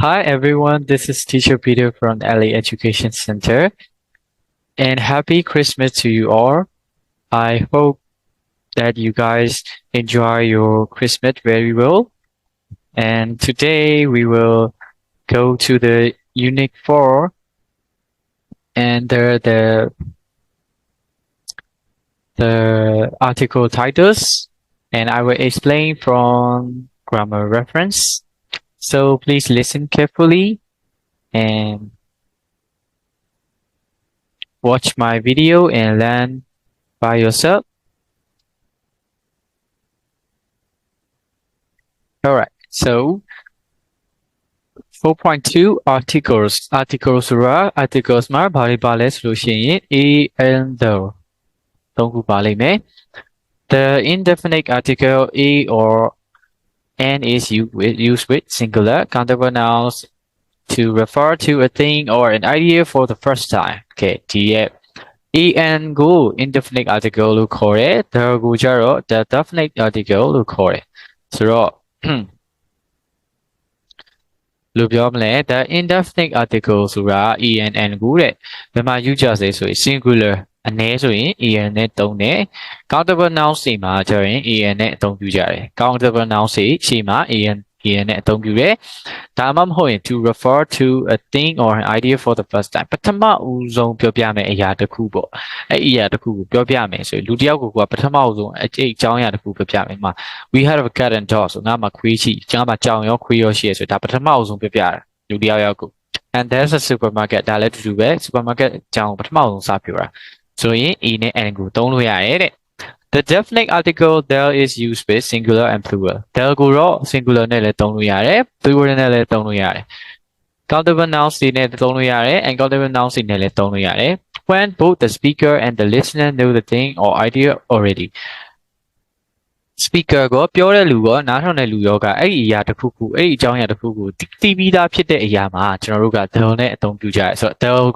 Hi everyone, this is Teacher Peter from LA Education Center, and happy Christmas to you all. I hope that you guys enjoy your Christmas very well. And today we will go to the Unit 4 and the article titles, and I will explain from grammar reference. So please listen carefully and watch my video and learn by yourself. Alright, so 4.2 articles articles ဆိုတာ articles မှာဘာတွေပါလဲဆိုလို့ရှိရင် a and the သုံးခုပါလိမ့်မယ် the indefinite article a or an is used with singular countable nouns to refer to a thing or an idea for the first time. Okay, ဒီရဲ့ an ကို indefinite article လို့ခေါ်တယ် the ကိုကြတော့ the definite article လို့ခေါ်တယ်ဆိုတော့ လို့ပြောမလဲ the indefinite article ဆိုတာ en ကိုတဲ့ဘယ်မှာယူကြစေဆိုရင် singular အနည်းဆိုရင် en နဲ့သုံးတယ် countable nouns တွေမှာကျရင် en နဲ့အသုံးပြုကြတယ် countable nouns တွေရှေ့မှာ en နဲ့အသုံးပြုတယ်ဒါမှမဟုတ်ရင် to refer to a thing or an idea for the first time ပထမဦးဆုံးပြောပြမယ်အရာတစ်ခုပေါ့အဲ့အရာတစ်ခုကိုပြောပြမယ်ဆိုရင်လူတစ်ယောက်ကိုကပထမဦးဆုံးအကြောင်းအရာတစ်ခုပြောပြမယ်မှာ we have a cat and dog ဆိုငါမှာခွေးရှိကျွန်တော်မှာကြောင်ရောခွေးရောရှိရဆိုဒါပထမဦးဆုံးပြောပြတာလူတစ်ယောက်ကို and there's a supermarket ဒါလည်းတူတူပဲ supermarket ကြောင်ပထမဦးဆုံးစပြောတာဆိုရင် e နဲ့ n ကိုသုံးလို့ရတယ်တဲ့The definite article there is used with singular and plural. There ကိုတော့ singular နဲ့လည်းသုံးလို့ရတယ် plural နဲ့လည်းသုံးလို့ရတယ် countable nouns တွေနဲ့သုံးလို့ရတယ် uncountable nouns တွေနဲ့လည်းသုံးလို့ရတယ် when both the speaker and the listener know the thing or idea already. speaker ကိုပြောတဲ့လူရောနားထောင်တဲ့လူရောကအဲ့ဒီအရာတစ်ခုခုအဲ့ဒီအကြောင်းအရာတစ်ခုခုသိပြီးသားဖြစ်တဲ့အရာမှာကျွန်တော်တို့က the နဲ့အသုံးပြုကြရဲဆိုတော့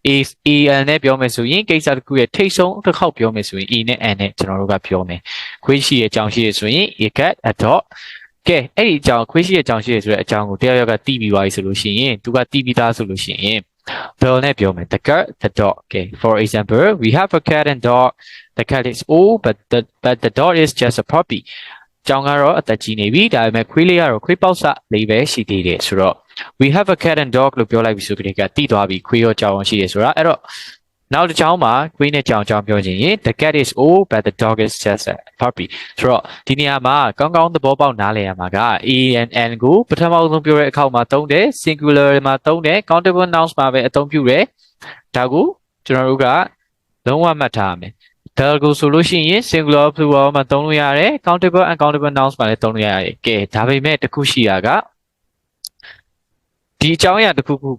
the is en နဲ့ပြောမယ်ဆိုရင်ကိစ္စတစ်ခုရဲ့ထိတ်ဆုံးတစ်ခေါက်ပြောမယ်ဆိုရင် e နဲ့ n နဲ့ကျွန်တော်တို့ကပြောမယ်ခွေးရှိရဲ့အကြောင်းရှိရဆိုရင် a cat a dog ကဲအဲ့ဒီအကြောင်းခွေးရှိရဲ့အကြောင်းရှိရဆိုတဲ့အကြောင်းကိုတရားရောက်ကသိပြီးသွားပြီဆိုလို့ရှိရင်သူကသိပြီးသားဆိုလို့ရှိရင် the နဲ့ပြောမယ် the cat the dog okay for example we have a cat and dog the cat is old but the dog is just a puppy ကြောင်ကတော့အသက်ကြီးနေပြီဒါပေမဲ့ခွေးလေးကတော့ခွေးပေါက်စလေးပဲရှိသေးတယ်ဆိုတော့ we have a cat and dog လို့ပြောလိုက်ပြီဆိုကြတဲ့ကတိသွားပြီခွေးရောကြောင်ရှိတယ်ဆိုတာအဲ့တော့နောက်တစ်ချောင်းမှာခွေးနဲ့ကြောင်ပြောချင်ရင် the cat is old but the dog is just a puppy ဆိုတော့ဒီနေရာမှာကောင်းကောင်းသဘောပေါက်နားလည်ရမှာက en ကိုပထမဆုံးပြောတဲ့အခါမှာသုံးတယ် singular မှာသုံးတယ် countable nouns မှာပဲအသုံးပြုတယ်ဒါကိုကျွန်တော်တို့ကလုံးဝမှတ်ထားရမယ် the ကိုဆိုလို့ရှိရင် singular plural မှာသုံးလို့ရတယ် countable uncountable nouns မှာလည်းသုံးလို့ရတယ်ကဲဒါပေမဲ့တစ်ခုရှိတာကဒီအကြောင်းအရာတစ်ခုခု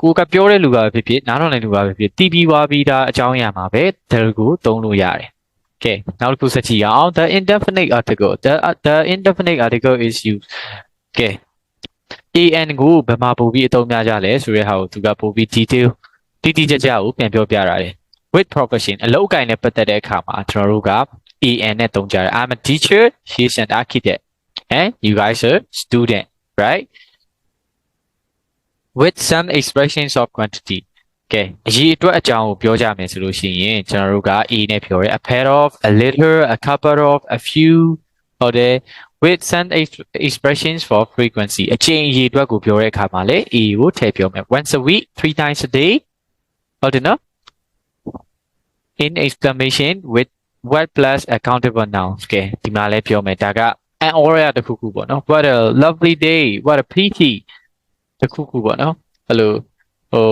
ကိုကပြောတဲ့လူကပဲဖြစ်ဖြစ်နားထောင်တဲ့လူကပဲဖြစ်တီးပြီးွားပြီးသားအကြောင်းအရာမှာပဲ the ကိုသုံးလို့ရတယ်ကဲနောက်တစ်ခုဆက်ကြည့်အောင် the indefinite article the indefinite article is used ကဲ an ကိုဘယ်မှာပို့ပြီးအသုံးများကြလဲဆိုတဲ့ဟာကိုသူကပို့ပြီး detail တိတိကျကျကိုပြန်ပြောပြတာတယ် with profession အလုပ်အကိုင်နဲ့ပတ်သက်တဲ့အခါမှာကျွန်တော်တို့က an နဲ့သုံးကြတယ် I'm a teacher she's an architect and you guys are student right with some expressions of quantity ကဲအရေးအတွက်အကြောင်းကိုပြောကြမယ်ဆိုလို့ရှိရင်ကျွန်တော်တို့က a နဲ့ပြောရဲ a pair of a little a couple of a few ဟုတ်တယ် with some expressions for frequency အချိန်အရေးအတွက်ကိုပြောတဲ့အခါမှာလေ a ကိုထည့်ပြောမယ် once a week 3 times a day ဟုတ်တယ်နော် in exclamation with what plus a countable nouns ကဲဒီမှာလည်းပြောမယ်ဒါက an aura တစ်ခုခုပေါ့နော် what a lovely day what a pity တစ်ခုခုပေါ့နော်အဲ့လိုဟို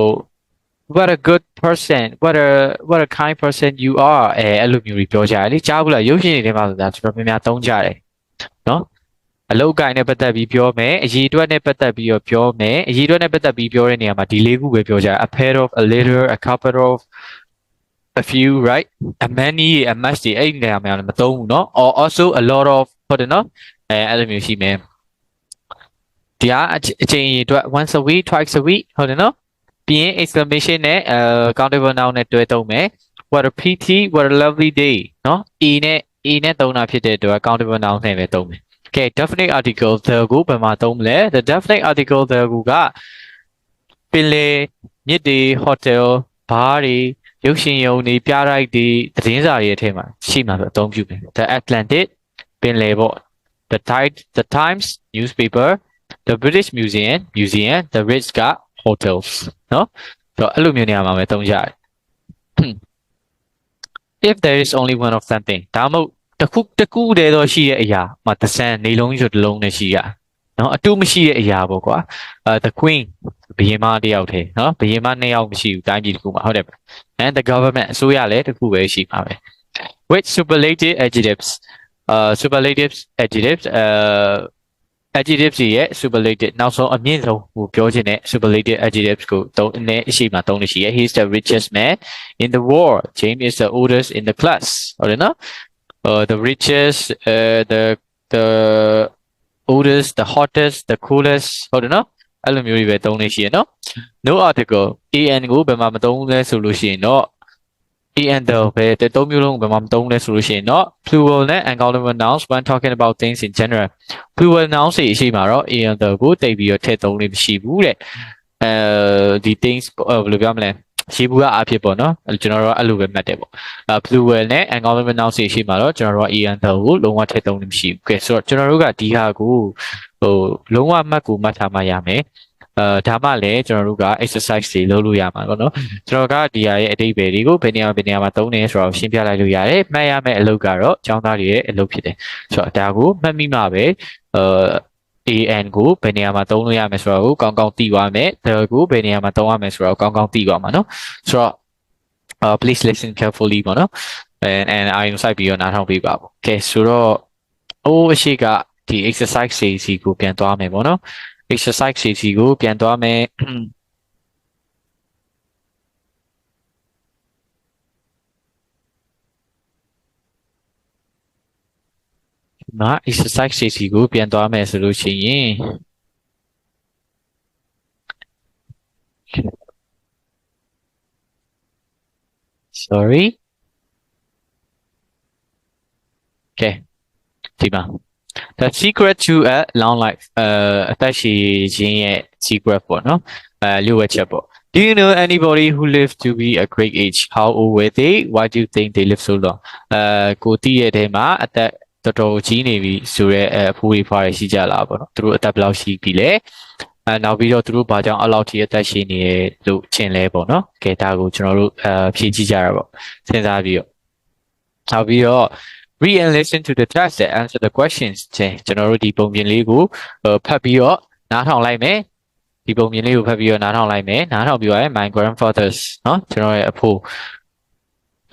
what a good person what a kind person you are အဲ့လိုမျိုးပြောကြတယ်လေကြားဘူးလားရုပ်ရှင်တွေထဲမှာဆိုတာတော်တော်များများသုံးကြတယ်နော်အလောက်ကိုင်းနဲ့ပတ်သက်ပြီးပြောမယ်အရေးအတွက်နဲ့ပတ်သက်ပြီးတော့ပြောမယ်အရေးအတွက်နဲ့ပတ်သက်ပြီးပြောတဲ့နေရာမှာဒီလေးခုပဲပြောကြတယ် a pair of a little a couple of a few right a many a much တွေအဲ့ဒီနေရာမှာမသုံးဘူးเนาะ or also a lot of ဟုတ်တယ်เนาะအဲ့လိုမျိုးရှိမယ်ဒီကအချိန်အတွက် once a week twice a week ဟုတ်တယ်เนาะပြီးရင် exclamation နဲ့countable noun နဲ့တွဲသုံးမယ် what a pity what a lovely day เนาะ e နဲ့သုံးတာဖြစ်တဲ့အတွက် countable noun နဲ့ပဲသုံးမယ် Okay, definite article the ကိုဘယ်မှာသုံးမလဲ the definite article the ကိုကပင်လေမြစ်တွေ hotel ဘားတွေရုပ်ရှင်ရုံတွေပြတိုက်တွေသတင်းစာတွေအထက်မှာရှိမှာဆိုအသုံးပြုတယ် the Atlantic ပင်လေပေါ့ the Times newspaper the British museum the Ritz က hotels เนาะဆိုတော့အဲ့လိုမျိုးနေရာမှာပဲသုံးကြတယ် if there is only one of something ဒါမှမဟုတ်တစ်ခုတည်းသောရှိတဲ့အရာမှာတစ်စမ်းနေလုံးကြီးဆိုတစ်လုံးနဲ့ရှိရနော်အတူမရှိတဲ့အရာပေါ့ကွာthe queen ဘုရင်မတစ်ယောက်တည်းနော်ဘုရင်မနှစ်ယောက်မရှိဘူးတိုင်းပြည်တစ်ခုမှာဟုတ်တယ် and the government အစိုးရလည်းတစ်ခုပဲရှိမှာပဲ with superlative adjectives superlative adjectives adjectives ရဲ့ superlative နောက်ဆုံးအမြင့်ဆုံးကိုပြောချင်တဲ့ superlative adjectives ကိုသုံးနေရှိမှာသုံးလို့ရှိရ he is the richest man in the world James is the oldest in the class ဟုတ်တယ်နော်the richest the oldest the hottest the coolest ဟုတ်တယ်နော်အဲ့လိုမျိုးတွေပဲသုံးနေရှိရနော် no article an ကိုဘယ်မှာမသုံးလဲဆိုလို့ရှိရင်တော့ and the ပဲသုံးမျိုးလုံးဘယ်မှာမသုံးလဲဆိုလို့ရှိရင်တော့ plural နဲ့ uncountable nouns when talking about things in general plural nouns တွေရှိမှာတော့ and the ကိုတိတ်ပြီးတော့ထည့်သုံးလို့မရှိဘူးတဲ့ဒီ things ဘယ်လိုပြောမလဲရှိဘူးကအဖြစ်ပေါ့နော်ကျွန်တော်တို့အဲ့လိုပဲမှတ်တယ်ပေါ့plural နဲ့ uncountable nouns တွေရှိမှာတော့ကျွန်တော်တို့ and the ကိုလုံးဝထည့်သုံးလို့မရှိဘူးကဲဆိုတော့ကျွန်တော်တို့ကဒီဟာကိုလုံးဝမှတ်ကိုမှတ်ထားမှရမယ်ဒါမှလည်းကျွန်တော်တို့က exercise တွေလုပ်လို့ရမှာပေါ့နော်ကျွန်တော်ကဒီဟာရဲ့အတိတ်ပဲတွေကိုဘယ်နေရာမှာသုံးနေဆိုတော့ရှင်းပြလိုက်လို့ရတယ်မှတ်ရမယ့်အလုပ်ကတော့ကျောင်းသားတွေရဲ့အလုပ်ဖြစ်တယ်ဆိုတော့ဒါကိုမှတ်မိမှပဲan ကိုဘယ်နေရာမှာသုံးလို့ရမယ်ဆိုတော့ကောင်းကောင်းသိသွားမယ် the ကိုဘယ်နေရာမှာသုံးရမယ်ဆိုတော့ကောင်းကောင်းသိသွားမှာနော်ဆိုတော့please listen carefully ပေါ့နော် and I insight ပြီးတော့နားထောင်ပေးပါပေါ့ okay ဆိုတော့အရှိကဒီ exercise စီကိုပြန်သွားမယ်ပေါ့နော်exercise စီကိုပြန်သွားမယ်ငါ exercise စီကိုပြန်သွားမယ်ဆိုလို့ရှိရင် sorry okay ဒီမှာThe secret to a long life အသက်ရှည်ခြင်းရဲ့ secret ပေါ့နော်လျှို့ဝှက်ချက်ပေါ့ Do you know anybody who lived to be a great age how old were they why do you think they live so long ကိုတည်ရဲ့ထဲမှာအသက်တော်တော်ကြီးနေပြီဆိုတော့အဖိုးတွေဖွားရရှိကြလားပေါ့နော်သူတို့အသက်ဘယ်လောက်ရှိပြီလဲနောက်ပြီးတော့သူတို့ဘာကြောင့်အဲ့လောက်ထိအသက်ရှင်နေရလို့ထင်လဲပေါ့နော်ကဲဒါကိုကျွန်တော်တို့ဖြည့်ကြည့်ကြရပါပေါ့စဉ်းစားပြီးတော့နောက်ပြီးတော့read and listen to the text and answer the questions ကျွန်တော်တို့ဒီပုံပြင်လေးကိုဖတ်ပြီးတော့နားထောင်လိုက်မယ်ဒီပုံပြင်လေးကိုဖတ်ပြီးတော့နားထောင်လိုက်မယ်နားထောင်ပြီးတော့ my grandfathers เนาะကျွန်တော်ရဲ့အဖိုး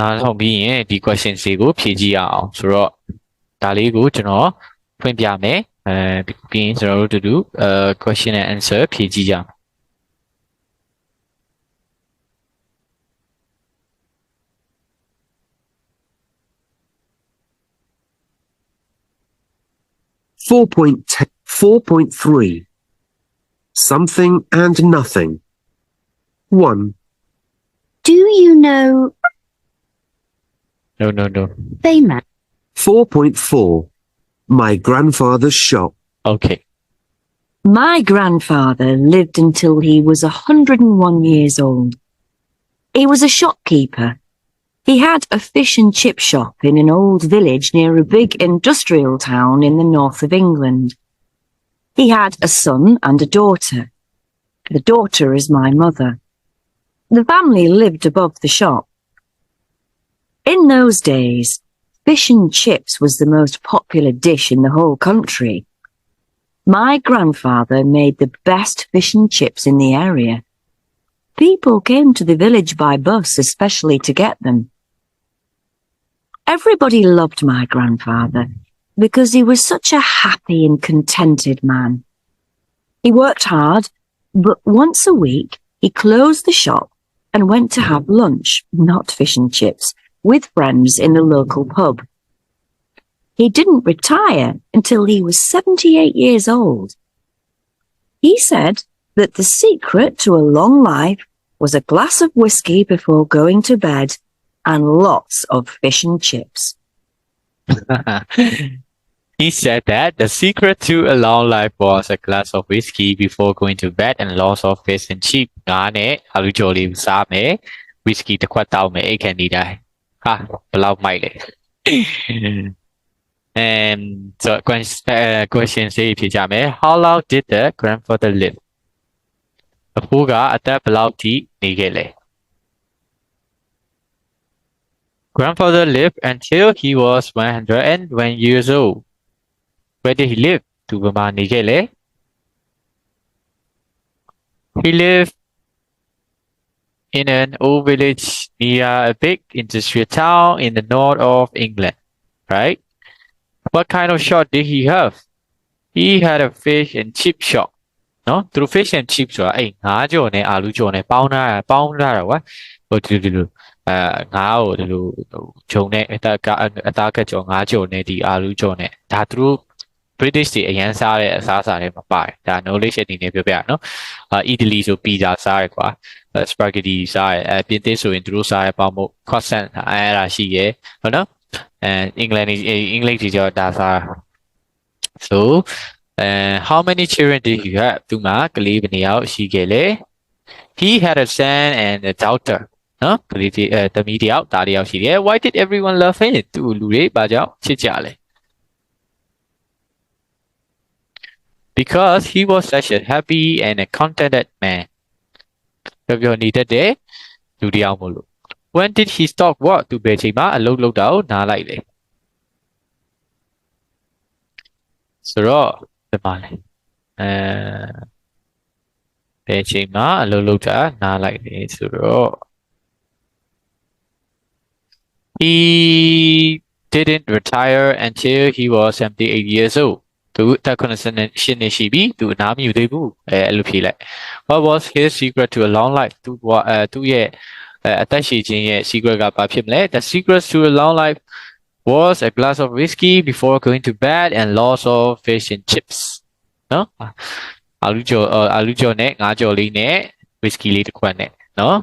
နားထောင်ပြီးရင်ဒီ questions တွေကိုဖြေကြည့်ရအောင်ဆိုတော့ဒါလေးကိုကျွန်တော်ဖွင့်ပြမယ်ပြီးရင်ကျွန်တော်တို့တူ question and answer ဖြေကြည့်ကြအောင် 4.3 Something and Nothing 1. Do you know No. famous? 4.4 My grandfather's shop Okay. My grandfather lived until he was 101 years old. He was a shopkeeper. He had a fish and chip shop in an old village near a big industrial town in the north of England. He had a son and a daughter. The daughter is my mother. The family lived above the shop. In those days, fish and chips was the most popular dish in the whole country. My grandfather made the best fish and chips in the area. People came to the village by bus especially to get them. Everybody loved my grandfather because he was such a happy and contented man. He worked hard, but once a week he closed the shop and went to have lunch, not fish and chips, with friends in the local pub. He didn't retire until he was 78 years old. He said that the secret to a long life was a glass of whiskey before going to bed and lots of fish and chips. He said that the secret to a long life was a glass of whiskey before going to bed and lots of fish and chips. ငါနဲ့အာလူကျော်လေးစားမယ် whisky တစ်ခွက်တောက်မယ်အိတ်ခမ်းနေတိုင်းဟာဘယ်လောက်မိုက်လဲ and so question လေးဖြေကြမယ် how long did the grandfather live အဖိုးကအသက်ဘယ်လောက်ထိနေခဲ့လဲ grandfather lived until he was 101 years old where did he live သူဘယ်မှာနေခဲ့လဲ he lived in an old village near a big industrial town in the north of England right what kind of shop did he have he had a fish and chip shop နော်သူတို့ fish and chip ဆိုတာအဲ့ငါးကြော်နဲ့အာလူကြော်နဲ့ပေါင်းထားတာကွာဟိုဒီလိုငါးကိုဒီလိုဂျုံနဲ့အသားကကြော်ငါးကြော်နဲ့ဒီအာလူကြော်နဲ့ဒါသူတို့ British တွေအရန်စားတဲ့အစားအစာတွေမှာပါတယ်ဒါ knowledge အနေနဲ့ပြောပြရနော်Italy ဆို pizza စားရကွာspaghetti စားရပြင်သစ်ဆိုရင်သူတို့စားရပေါင်းမို့ croissant အဲ့ဒါရှိရဟုတ်နော်England တွေကြောဒါစား so how many children did he have သူမှာကလေးဘယ်နှစ်ယောက်ရှိခဲ့လဲ he had a son and a daughter နော်ကလေးသမီးတစ်ယောက်သားတစ်ယောက်ရှိတယ် why did everyone love him သူလူတွေဘာကြောင့်ချစ်ကြလဲ because he was such a happy and a contented man ပြောနေတတ်တယ်လူတစ်ယောက်မို့လို့ when did he stop work သူဘယ်ချိန်မှာအလုပ်လုပ်တာကိုနားလိုက်လဲဆိုတော့ဒီမှာလဲဘယ်ချိန်မှာအလုပ်လုပ်တာနားလိုက်လဲဆိုတော့ he didn't retire until he was 78 years old သူအသက်88နှစ်ရှိပြီသူအနားမယူသေးဘူးအဲ့လိုဖြေလိုက် what was his secret to a long life သူရဲ့အသက်ရှည်ခြင်းရဲ့ secret ကဘာဖြစ်မလဲ the secret to a long life was a glass of whiskey before going to bed and lots of fish and chips နော်အာလူကျော်နဲ့ငါးကျော်လေးနဲ့ whisky လေးတစ်ခွက်နဲ့နော်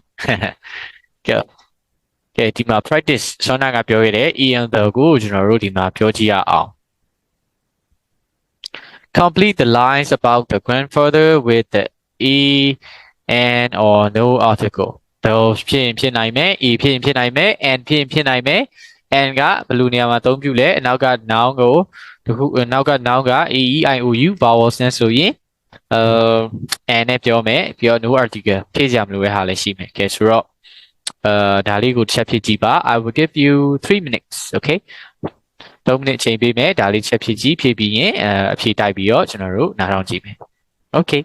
ကဲဒီမှာ practice ဆောင်းနာကပြောခဲ့တဲ့ Ian the ကိုကျွန်တော်တို့ဒီမှာပြောကြည့်ရအောင် complete the lines about the grandfather with the a and or no article တော့ဖြစ်နိုင်မယ် a ဖြစ်နိုင်မယ် and ဖြစ်နိုင်မယ် and ကဘယ်လိုနေရာမှာအသုံးပြုလဲအနောက်က noun ကိုတခုနောက်က noun က a e i o u vowels နဲ့ဆိုရင်and နဲ့ပြောမယ်ပြီးတော့ no article ဖြည့်ကြမလို့ပဲဟာလည်းရှိမယ်ကဲဆိုတော့ဒါလေးကိုတစ်ချက်ဖြည့်ကြည့်ပါ I will give you 3 minutes okay 3 minutes ချိန်ပေးမယ်ဒါလေးတစ်ချက်ဖြည့်ကြည့်ဖြည့်ပြီးရင်အဖြေတိုက်ပြီးတော့ကျွန်တော်တို့နားထောင်ကြည့်မယ် okay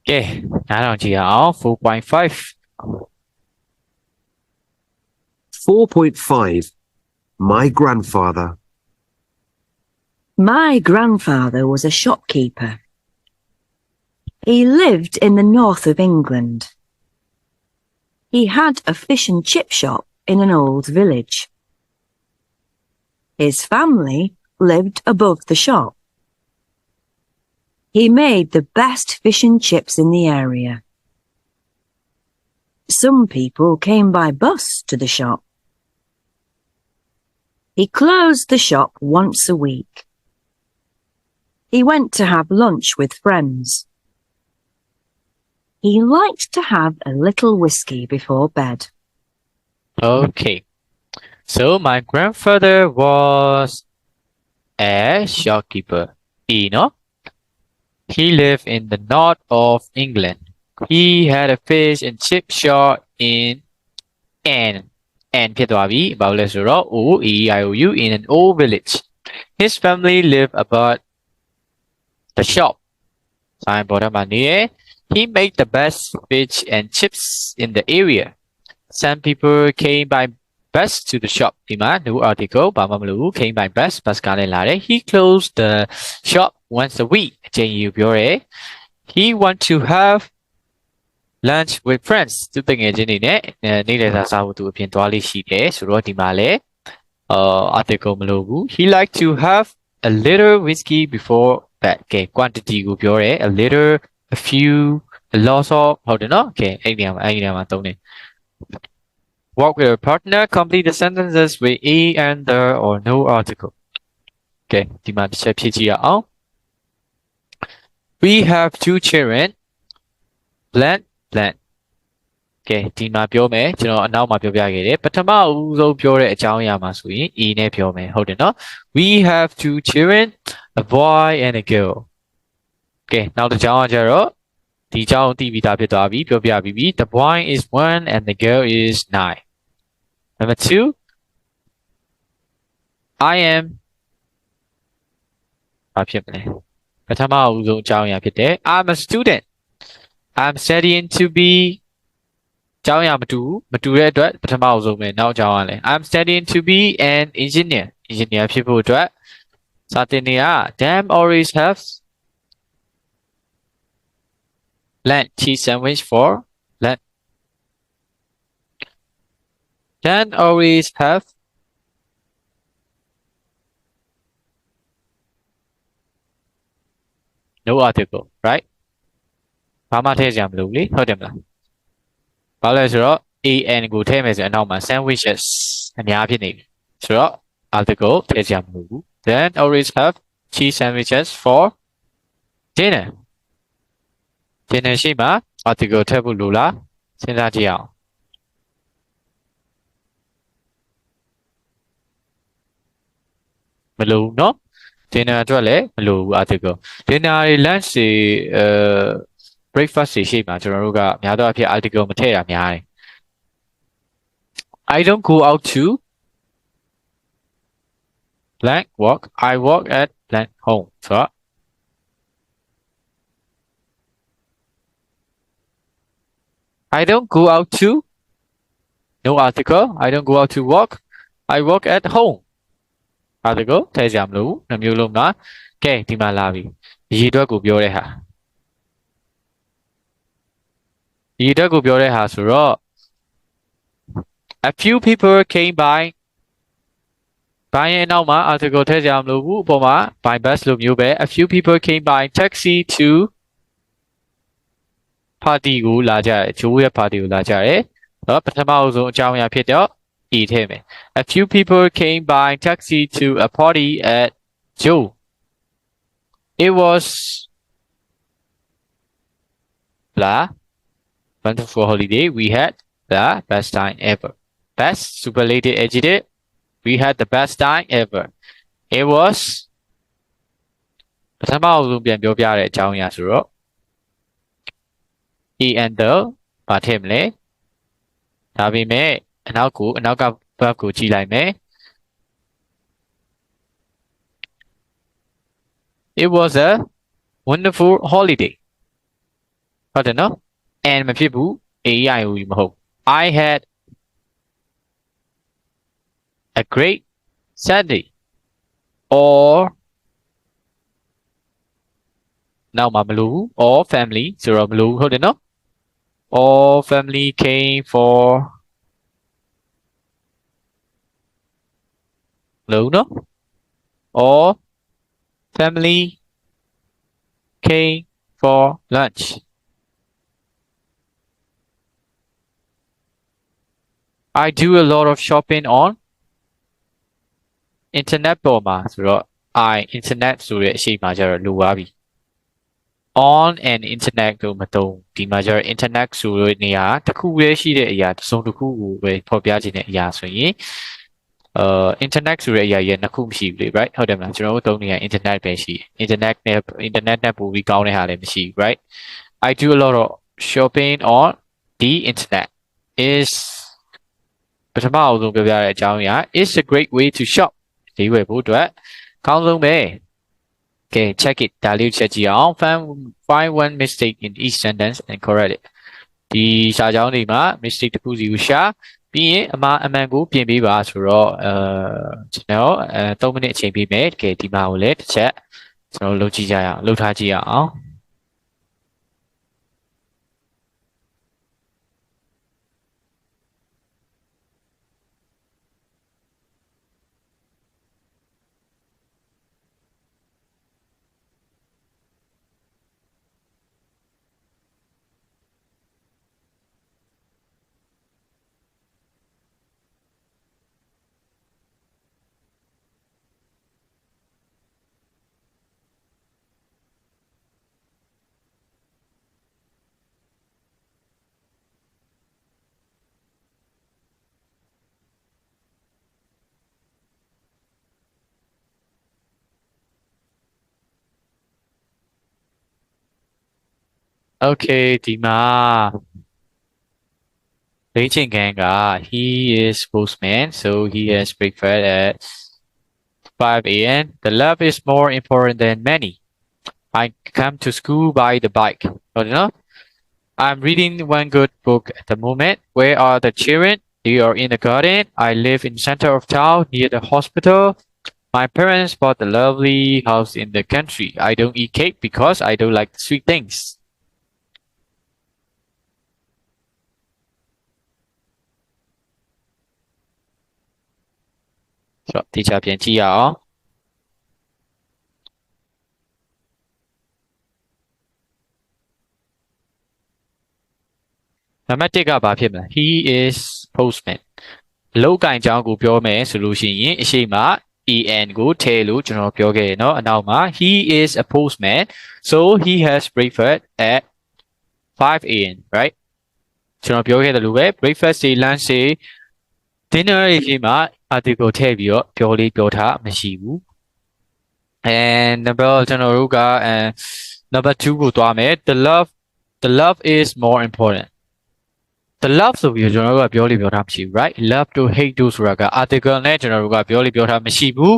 Okay, now chị hảo 4.5. 4.5. My grandfather. My grandfather was a shopkeeper. He lived in the north of England. He had a fish and chip shop in an old village. His family lived above the shop. He made the best fish and chips in the area. Some people came by bus to the shop. He closed the shop once a week. He went to have lunch with friends. He liked to have a little whiskey before bed. Okay. So my grandfather was a shopkeeper. No? He lived in the north of England. He had a fish and chip shop in and ဖြစ်သွားပြီ။ဘာလို့လဲဆိုတော့ O E I O U in an old village. His family lived about the shop. Sign bottom မှာနေတယ် He made the best fish and chips in the area. Some people came by bus to the shop. ဒီမှာ new article ဘာမှမလုပ်ဘူး came by bus ကလည်းလာတယ် He closed the shop once a week. အချိန်ယူပြောတယ် He want to have lunch with friends သူတငယ်ချင်းတွေနဲ့နေ့လည်စာစားဖို့သူအပြင်သွားလေးရှိတယ်ဆိုတော့ဒီမှာလည်း article မလိုဘူး He like to have a little whiskey before bed ကဲ quantity ကိုပြောတယ် a little a few a lot of ဟုတ်တယ်နော် okay အဲ့ဒီနေရာမှာသုံးတယ် Work with a partner complete the sentences with a and the or no article ကဲဒီမှာတစ်ချက်ဖြည့်ကြည့်ရအောင် We have two children blank blank ကဲဒီမှာပြောမယ်ကျွန်တော်အနောက်မှာပြောပြခဲ့တယ်ပထမဦးဆုံးပြောတဲ့အကြောင်းအရာမှာဆိုရင် E နဲ့ပြောမယ်ဟုတ်တယ်နော် We have two children a boy and a girl ကဲနောက်တစ်ကြောင်းကကျတော့ဒီအကြောင်းသိပြီးသားဖြစ်သွားပြီပြောပြပြီးပြီ The boy is 1 and the girl is 9 Number 2 I am ဘာဖြစ်မလဲပထမဦးဆုံးအကြောင်းအရာဖြစ်တယ် I'm a student I'm studying to be ကျောင်းရမတူတဲ့အတွက်ပထမအဆုံးပဲနောက်ကျောင်းရလဲ I'm studying to be an engineer ဖြစ်ဖို့အတွက်စာသင်နေရ Damn always have lunch cheese sandwich for lunch Dan always have no article right ဘာမှထည့်ကြမလို့လေဟုတ်တယ်မလားဘာလဲဆိုတော့ an ကိုထည့်မယ်ဆိုရင်အနောက်မှာ sandwiches အများဖြစ်နေပြီဆိုတော့ article ထည့်ကြမလို့ဘူး Then always have cheese sandwiches for dinner ရှိမှာ article ထည့်ဖို့လိုလားစဉ်းစားကြည့်အောင်မလိုဘူးเนาะ dinner အတွက်လည်းမလိုဘူး article dinner တွေ lunch တွေbreakfast တွေရှိမှာကျွန်တော်တို့ကများသောအားဖြင့် article မထည့်တာများတယ် I don't go out to blank walk I walk at blank home ဆိုတော့ I don't go out to no article I don't go out to walk I walk at home article ထည့်ကြမလို့နှမျိုးလုံးမှာကဲဒီမှာလာပြီရေအတွက်ကိုပြောတဲ့ဟာရေအတွက်ကိုပြောတဲ့ဟာဆိုတော့ a few people came by ဘိုင်းရဲ့နောက်မှာ article ထည့်ကြမလို့ဘူးအပေါ်မှာ by bus လိုမျိုးပဲ a few people came by taxi to party ကိုလာကြတယ်ဂျိုးရဲ့ party ကိုလာကြတယ်နော်ပထမအဆုံးအကြောင်းအရာဖြစ်တော့ E ထည့်မယ် a few people came by taxi to a party at Joe it was blah wonderful holiday we had the best time ever best superlative adjective we had the best time ever it was ပထမအဆုံးပြန်ပြောပြတဲ့အကြောင်းအရာဆိုတော့ E and the ဘာထည့်မလဲဒါပေမဲ့အနောက်က verb ကိုကြည့်လိုက်မယ် It was a wonderful holiday ဟုတ်တယ်နော် and မဖြစ်ဘူး AEIO မဟုတ် I had a great Sunday or နောက်မှာမလို့ all family ဆိုတော့မလို့ဟုတ်တယ်နော် all family came for လို့နော် all family came for lunch I do a lot of shopping on internet ပေါ်မှာဆိုတော့ I internet ဆိုတဲ့အရှိမှကျတော့လိုပါပြီ on and internet ကိုမသုံးဒီမှာကျတော့ internet ဆိုတဲ့နေရာတစ်ခုပဲရှိတဲ့အရာတစ်စုံတစ်ခုကိုပဲဖော်ပြခြင်းတဲ့အရာဆိုရင်internet ဆိုတဲ့အရာရဲ့နှစ်ခုမရှိဘူးလေ right ဟုတ်တယ်မလားကျွန်တော်တို့သုံးနေရ internet ပဲရှိ internet နဲ့ပို့ပြီးကောင်းတဲ့ဟာလည်းမရှိဘူး right I do a lot of shopping on the internet is ပထမအဆုံးပြောပြတဲ့အကြောင်းအရာ is a great way to shop ဒီဝယ်ဖို့အတွက်ကောင်းဆုံးပဲ Okay check it ဒါလေးချက်ကြည့်အောင် find one mistake in each sentence and correct it ဒီစာကြောင်းတွေမှာ mistake တစ်ခုစီကိုရှာပြီးရင်အမှန်ကိုပြင်ပေးပါဆိုတော့ကျွန်တော်3မိနစ်အချိန်ပေးမယ်တကယ်ဒီမှာကိုလည်းတစ်ချက်ကျွန်တော်လုပ်ကြည့်ကြရအောင်လုပ်ထားကြည့်ရအောင် Okay ဒီမှာလေ့ကျင့်ခန်းက he is postman so he has breakfast at 5 a.m. The love is more important than many. I come to school by the bike. Hold on. I'm reading one good book at the moment. Where are the children? They are in the garden. I live in center of town near the hospital. My parents bought a lovely house in the country. I don't eat cake because I don't like sweet things. So, ဒီချပြန်ကြည့်ရအောင် နံပါတ်1ကဘာဖြစ်မလဲ He is postman လောက်ကင်ကြောင်းကိုပြောမယ်ဆိုလို့ရှိရင်အရှိမ en ကိုထည့်လို့ကျွန်တော်ပြောခဲ့ရနော်အနောက်မှာ he is a postman so he has breakfast at 5 a.m. right ကျွန်တော်ပြောခဲ့တယ်လို့ပဲ breakfast တွေ lunch တွေ dinner တွေရှိမှ article ထည့်ပြီးတော့ပြောထားမရှိဘူး and number ကျွန်တော်တို့က number 2ကိုသွားမယ် the love is more important the love ဆိုပြီးကျွန်တော်တို့ကပြောထားမရှိဘူး right love to hate to ဆိုတာက article နဲ့ကျွန်တော်တို့ကပြောထားမရှိဘူး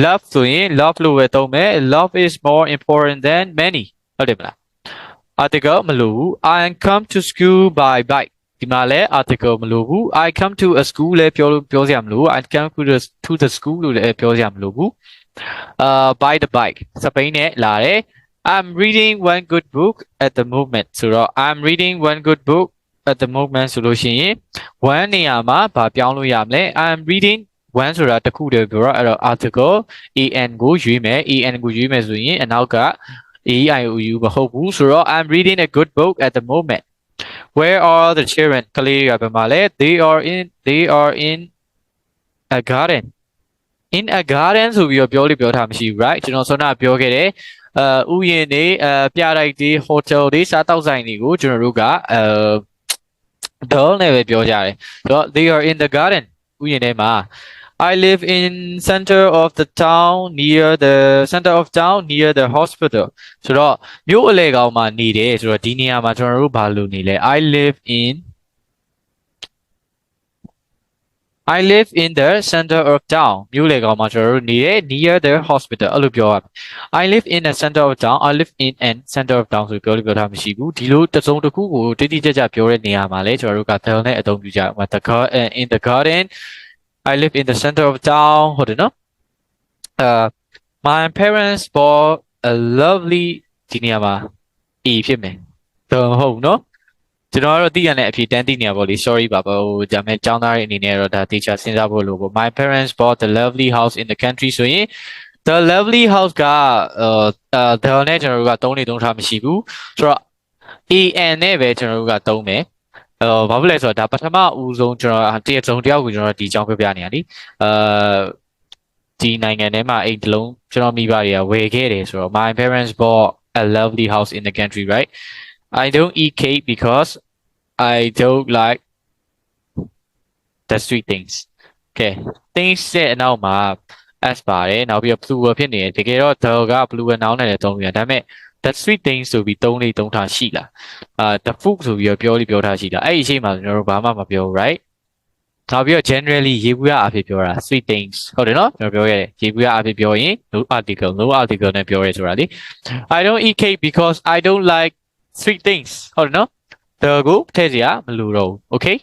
love ဆိုရင် love လို့ပဲသုံးမယ် love is more important than many ဟုတ်တယ်မလား article မလို့ဘူး I come to school by bike ဒီမှာလဲ article မလို့ဘူး I come to a school လဲပြောစရာမလိုဘူး I come to the school လို့လဲပြောစရာမလိုဘူး by the bike စပိန်နဲ့လာတယ် I'm reading one good book at the moment ဆိုတော့ I'm reading one good book at the moment ဆိုလို့ရှိရင် one နေရာမှာဗာပြောင်းလို့ရမလဲ I'm reading one ဆိုတာတစ်ခုတည်းပြောတော့အဲ့တော့ article en ကိုရွေးမယ် en ကိုရွေးမယ်ဆိုရင်အနောက်က aiou မဟုတ်ဘူးဆိုတော့ I'm reading a good book at the moment where are the children ကလေးကဘယ်မှာလဲ they are in a garden in a garden ဆိုပြီးတော့ပြောထားမရှိဘူး right ကျွန်တော်ဆောနာပြောခဲ့တယ်ဥယျာဉ်တွေပြတိုက်တွေ hotel တွေစားတောက်ဆိုင်တွေကိုကျွန်တော်တို့ကdoll နဲ့ပဲပြောကြတယ်ဆိုတော့ they are in the garden ဥယျာဉ်ထဲမှာ I live in center of the town near the hospital ဆိုတော့မြို့အလဲကောင်မှာနေတယ်ဆိုတော့ဒီနေရာမှာကျွန်တော်တို့ဘာလို့နေလဲ I live in the center of town မြို့လေကောင်မှာကျွန်တော်တို့နေတယ် near the hospital အဲ့လိုပြောရမယ် I live in the center of town I live in an center of town ဆိုပြောထားမရှိဘူးဒီလိုတစ်စုံတစ်ခုကိုတိတိကျကျပြောတဲ့နေရာမှာလဲကျွန်တော်တို့က tell နဲ့အသုံးပြုကြမှာ in the garden I live in the center of town ဟုတ်တယ်နော်my parents bought a lovely ဒီနေရာမှာ e ဖြစ်မယ်တော့ဟုတ်နော်ကျွန်တော်ကတော့သိရတဲ့အဖြစ်တန်းသိနေရပါလိ sorry ပါဟိုဒါမဲ့ចောင်းသားတွေအနေနဲ့တော့ဒါ teacher စဉ်းစားဖို့လို့ပေါ့ my parents bought the lovely house in the country ဆိုရင် the lovely house ကthe နဲ့ကျွန်တော်တို့ကသုံးထားမရှိဘူးဆိုတော့ en နဲ့ပဲကျွန်တော်တို့ကသုံးမယ် ဘာဖြစ်လဲဆိုတော့ဒါပထမဦးဆုံးကျွန်တော်တယောက်ကိုကျွန်တော်ဒီအကြောင်းပြောပြနေရလीဒီနိုင်ငံထဲမှာအိမ်တစ်လုံးကျွန်တော်မိဘတွေကဝယ်ခဲ့တယ်ဆိုတော့ my parents bought a lovely house in the country, right? I don't eat cake because I don't like the sweet things. Okay, things ရဲ့အနောက်မှာ s ပါတယ်နောက်ပြီးတော့ plural ဖြစ်နေတယ်တကယ်တော့ the က plural noun နဲ့လည်းသုံးလို့ရတယ်ဒါပေမဲ့ the sweet things ဆိုပြီးသုံးထားရှိလားthe food ဆိုပြီးတော့ပြောထားရှိလားအဲ့ဒီအချိန်မှာကျွန်တော်တို့ဘာမှမပြော right နောက်ပြီးတော့ generally ရေဘူးရအဖြစ်ပြောတာ sweet things ဟုတ်တယ်နော်ကျွန်တော်ပြောခဲ့တယ်ရေဘူးရအဖြစ်ပြောရင် no article နဲ့ပြောရဲဆိုတာလေ I don't eat cake because I don't like sweet things ဟုတ်တယ်နော် the ကိုထည့်စရာမလိုတော့ဘူး okay